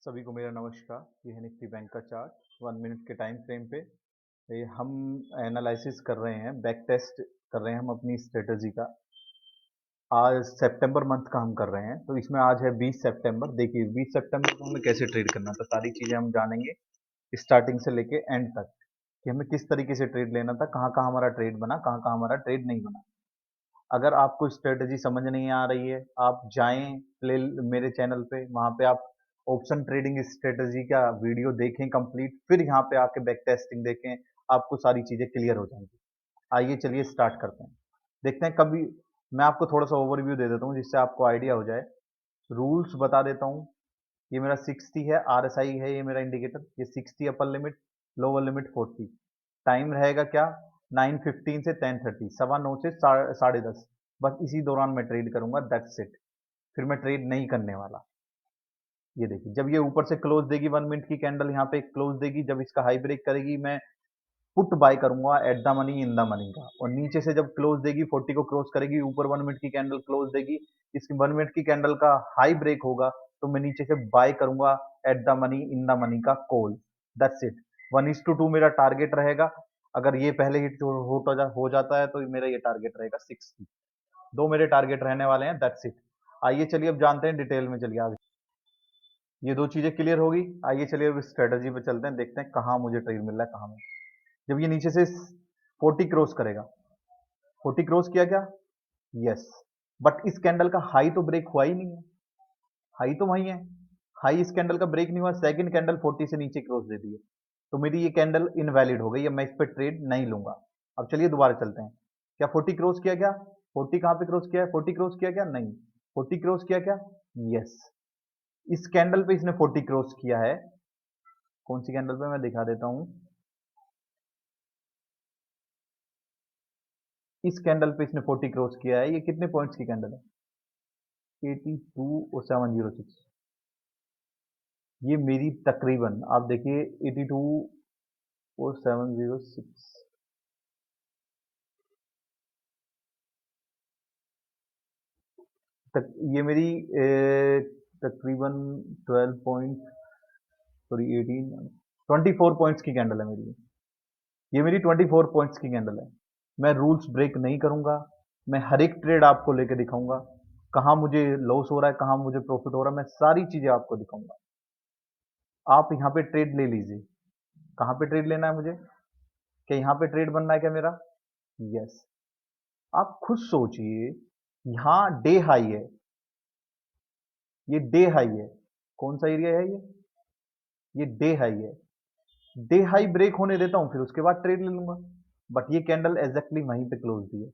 सभी को मेरा नमस्कार। ये है निफ्टी बैंक का चार्ट 1 मिनट के टाइम फ्रेम पे। ये हम एनालिसिस कर रहे हैं, बैक टेस्ट कर रहे हैं हम अपनी स्ट्रेटजी का। आज सितंबर मंथ का हम कर रहे हैं, तो इसमें आज है 20 सितंबर। देखिए 20 सितंबर को हमें कैसे ट्रेड करना था, सारी चीज़ें हम जानेंगे स्टार्टिंग से लेके एंड तक कि हमें किस तरीके से ट्रेड लेना था, कहाँ कहाँ हमारा ट्रेड बना, कहाँ कहाँ हमारा ट्रेड नहीं बना। अगर आपको स्ट्रेटजी समझ नहीं आ रही है, आप जाएं प्ले मेरे चैनल पे, वहां पे आप ऑप्शन ट्रेडिंग स्ट्रेटजी का वीडियो देखें कंप्लीट, फिर यहाँ पे आके बैक टेस्टिंग देखें। आपको सारी चीजें क्लियर हो जाएंगी। आइए चलिए स्टार्ट करते हैं, देखते हैं। कभी मैं आपको थोड़ा सा ओवरव्यू दे देता हूँ जिससे आपको आइडिया हो जाए। रूल्स बता देता हूँ। ये मेरा 60 है, आरएसआई है ये मेरा इंडिकेटर। ये 60 upper limit, lower limit 40। Time रहेगा क्या, 9:15 से 10:30, 9:15 से 10:30। बस इसी दौरान मैं ट्रेड करूंगा, दैट्स इट। फिर मैं ट्रेड नहीं करने वाला। ये देखिए, जब ये ऊपर से क्लोज देगी, 1 मिनट की कैंडल यहाँ पे क्लोज देगी, जब इसका हाई ब्रेक करेगी, मैं पुट बाय करूंगा at the money in the money का। और नीचे से जब क्लोज देगी, 40 को क्रॉस करेगी, ऊपर 1 मिनट की कैंडल क्लोज देगी, इसकी 1 मिनट की कैंडल का हाई ब्रेक होगा, तो मैं नीचे से बाय करूंगा at the money in the money का कॉल। That's it. 1:2 मेरा टारगेट रहेगा। अगर ये पहले हिट हो जाता है तो मेरा ये टारगेट रहेगा 60। दो मेरे टारगेट रहने वाले हैं, दैट्स इट। आइए चलिए अब जानते हैं डिटेल में, चलिए आगे। ये दो चीजें क्लियर होगी। आइए चलिए अब स्ट्रेटजी पे चलते हैं, देखते हैं कहाँ मुझे ट्रेड मिल रहा है, कहाँ में। जब ये नीचे से 40 क्रॉस करेगा, 40 क्रॉस किया क्या, यस। बट इस कैंडल का हाई तो ब्रेक हुआ ही नहीं है। हाई तो वही है, हाई इस कैंडल का ब्रेक नहीं हुआ। सेकंड कैंडल 40 से नीचे क्रॉस दे दी है, तो मेरी ये कैंडल इनवैलिड हो गई। अब मैं इस पर ट्रेड नहीं लूंगा। अब चलिए दोबारा चलते हैं। क्या 40 क्रॉस किया क्या, 40 कहाँ पे क्रॉस किया है, 40 क्रॉस किया क्या, नहीं। 40 क्रॉस किया क्या, यस। इस कैंडल पे इसने 40 क्रॉस किया है। कौन सी कैंडल पे, मैं दिखा देता हूं। इस कैंडल पे इसने 40 क्रॉस किया है। ये कितने पॉइंट्स की कैंडल है, 82 और 706। ये मेरी तकरीबन, आप देखिए, 82 और 706 तक। ये मेरी तकरीबन 12 पॉइंट, सॉरी 18, 24 पॉइंट्स की कैंडल है मेरी। ये मेरी 24 पॉइंट्स की कैंडल है। मैं रूल्स ब्रेक नहीं करूंगा। मैं हर एक ट्रेड आपको लेके दिखाऊंगा, कहाँ मुझे लॉस हो रहा है, कहाँ मुझे प्रॉफिट हो रहा है, मैं सारी चीजें आपको दिखाऊंगा। आप यहाँ पे ट्रेड ले लीजिए। कहाँ पे ट्रेड लेना है मुझे, क्या यहाँ पे ट्रेड बनना है क्या मेरा, यस। आप खुद सोचिए, यहाँ डे हाई है, ये डे हाई है। कौन सा एरिया है ये डे हाई है। डे हाई ब्रेक होने देता हूं, फिर उसके बाद ट्रेड ले लूंगा। बट ये कैंडल एग्जैक्टली वहीं पे क्लोज दी है।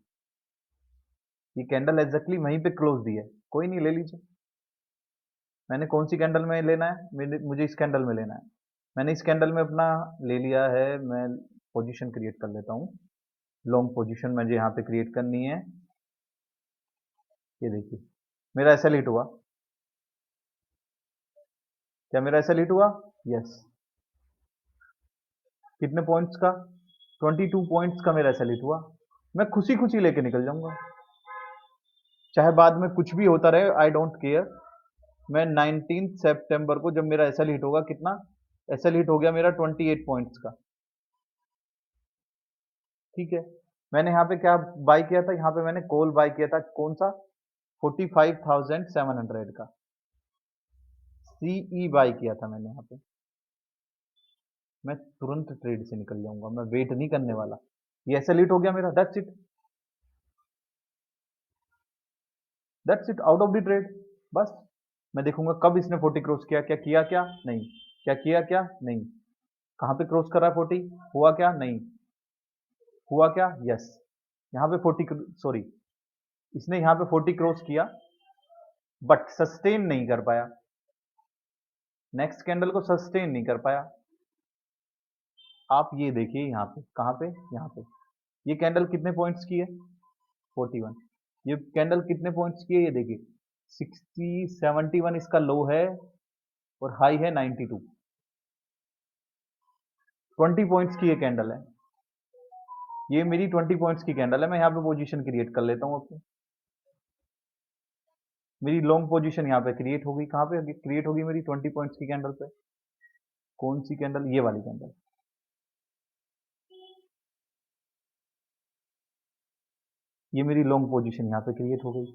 ये कैंडल एग्जैक्टली वहीं पे क्लोज दी है। कोई नहीं, ले लीजिए। मैंने कौन सी कैंडल में लेना है, मुझे इस कैंडल में लेना है। मैंने इस कैंडल में अपना ले लिया है। मैं पोजीशन क्रिएट कर लेता हूँ। लॉन्ग पोजीशन मुझे यहाँ पे क्रिएट करनी है। ये देखिए, मेरा ऐसा हिट हुआ। क्या मेरा ऐसा हिट हुआ, यस। कितने पॉइंट्स का, 22 पॉइंट्स का मेरा ऐसा हिट हुआ। मैं खुशी खुशी लेके निकल जाऊंगा, चाहे बाद में कुछ भी होता रहे, आई डोंट केयर। मैं 19 सितंबर को जब मेरा एसएल हिट होगा, कितना एसएल हिट हो गया मेरा, 28 पॉइंट्स का, ठीक है। मैंने यहाँ पे क्या बाय किया था, यहाँ पे मैंने कॉल बाय किया था, कौन सा, 45,700 का सीई बाय किया था मैंने यहाँ पे। मैं तुरंत ट्रेड से निकल जाऊंगा, मैं वेट नहीं करने वाला। ये एसएल हिट हो गया मेरा, that's it, that's it, out of the trade. बस मैं देखूंगा कब इसने 40 क्रॉस किया, क्या किया, क्या नहीं, क्या किया, क्या नहीं। कहाँ पे क्रॉस कर रहा है 40, हुआ क्या, नहीं हुआ, क्या, यस। यहाँ पे 40, सॉरी, इसने यहाँ पे 40 क्रॉस किया, बट सस्टेन नहीं कर पाया। नेक्स्ट कैंडल को सस्टेन नहीं कर पाया। आप ये देखिए यहाँ पे, कहाँ पे, यहाँ पे। ये कैंडल कितने पॉइंट्स की है, 41। ये कैंडल कितने पॉइंट्स की है, ये देखिए, 60, 71 इसका लो है, और हाई है 92। 20 पॉइंट्स की ये कैंडल है। ये मेरी 20 पॉइंट्स की कैंडल है। मैं यहाँ पे पोजीशन क्रिएट कर लेता हूँ अपनी। मेरी लॉन्ग पोजीशन यहाँ पे क्रिएट होगी, कहाँ पे क्रिएट होगी मेरी 20 पॉइंट्स की कैंडल पे। कौन सी कैंडल? ये वाली कैंडल। ये मेरी लॉन्ग पोजीशन यहाँ पे क्रिएट हो गई।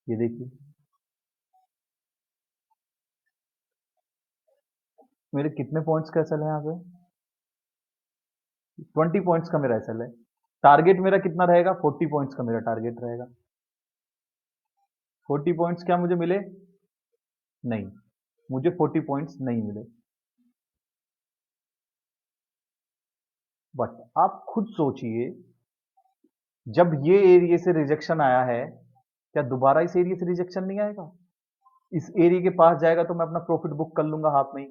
ये देखिए मेरे कितने पॉइंट्स का एसएल है यहाँ पे, 20 पॉइंट्स का मेरा एसएल है। टारगेट मेरा कितना रहेगा? 40 पॉइंट्स का मेरा टारगेट रहेगा। 40 पॉइंट्स क्या मुझे मिले? नहीं, मुझे 40 पॉइंट्स नहीं मिले। बट आप खुद सोचिए, जब ये एरिया से रिजेक्शन आया है, क्या दोबारा इस एरिया से रिजेक्शन नहीं आएगा? इस एरिया के पास जाएगा तो मैं अपना प्रॉफिट बुक कर लूंगा हाफ में ही।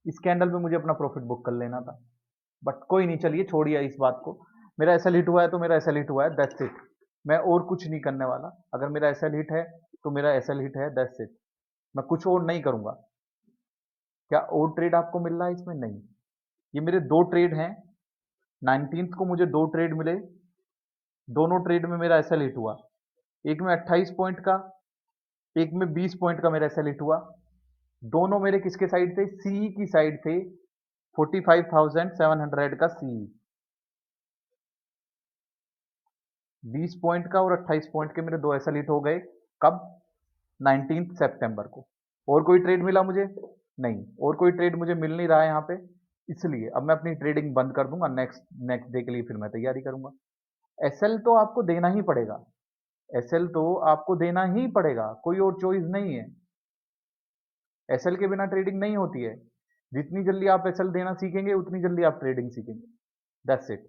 इस कैंडल पे मुझे अपना प्रॉफिट बुक कर लेना था। बट कोई नहीं, चलिए छोड़िए इस बात को। मेरा एसएल हिट हुआ है तो मेरा एसएल हिट हुआ है, दैट्स इट। मैं और कुछ नहीं करने वाला। अगर मेरा एसएल हिट है तो मेरा एसएल हिट है, दैट्स इट। मैं कुछ और नहीं करूंगा। क्या और ट्रेड आपको मिल रहा है इसमें? नहीं। ये मेरे दो ट्रेड हैं। 19th को मुझे दो ट्रेड मिले। दोनों ट्रेड में मेरा एसएल हिट हुआ। एक में 28 पॉइंट का, एक में 20 पॉइंट का मेरा एसएल हिट हुआ। दोनों मेरे किसके साइड थे? सी की साइड थे। 45,700 का सी। 20 पॉइंट का और 28 पॉइंट के मेरे दो एसएल हिट हो गए। कब? 19 सितंबर को। और कोई ट्रेड मिला मुझे? नहीं, और कोई ट्रेड मुझे मिल नहीं रहा है यहाँ पे। इसलिए अब मैं अपनी ट्रेडिंग बंद कर दूंगा। नेक्स्ट नेक्स्ट डे के लिए फिर मैं तैयारी करूंगा। एसएल तो आपको देना ही पड़ेगा। एसएल तो आपको देना ही पड़ेगा, कोई और चॉइस नहीं है। एसएल के बिना ट्रेडिंग नहीं होती है। जितनी जल्दी आप एसएल देना सीखेंगे उतनी जल्दी आप ट्रेडिंग सीखेंगे। That's it.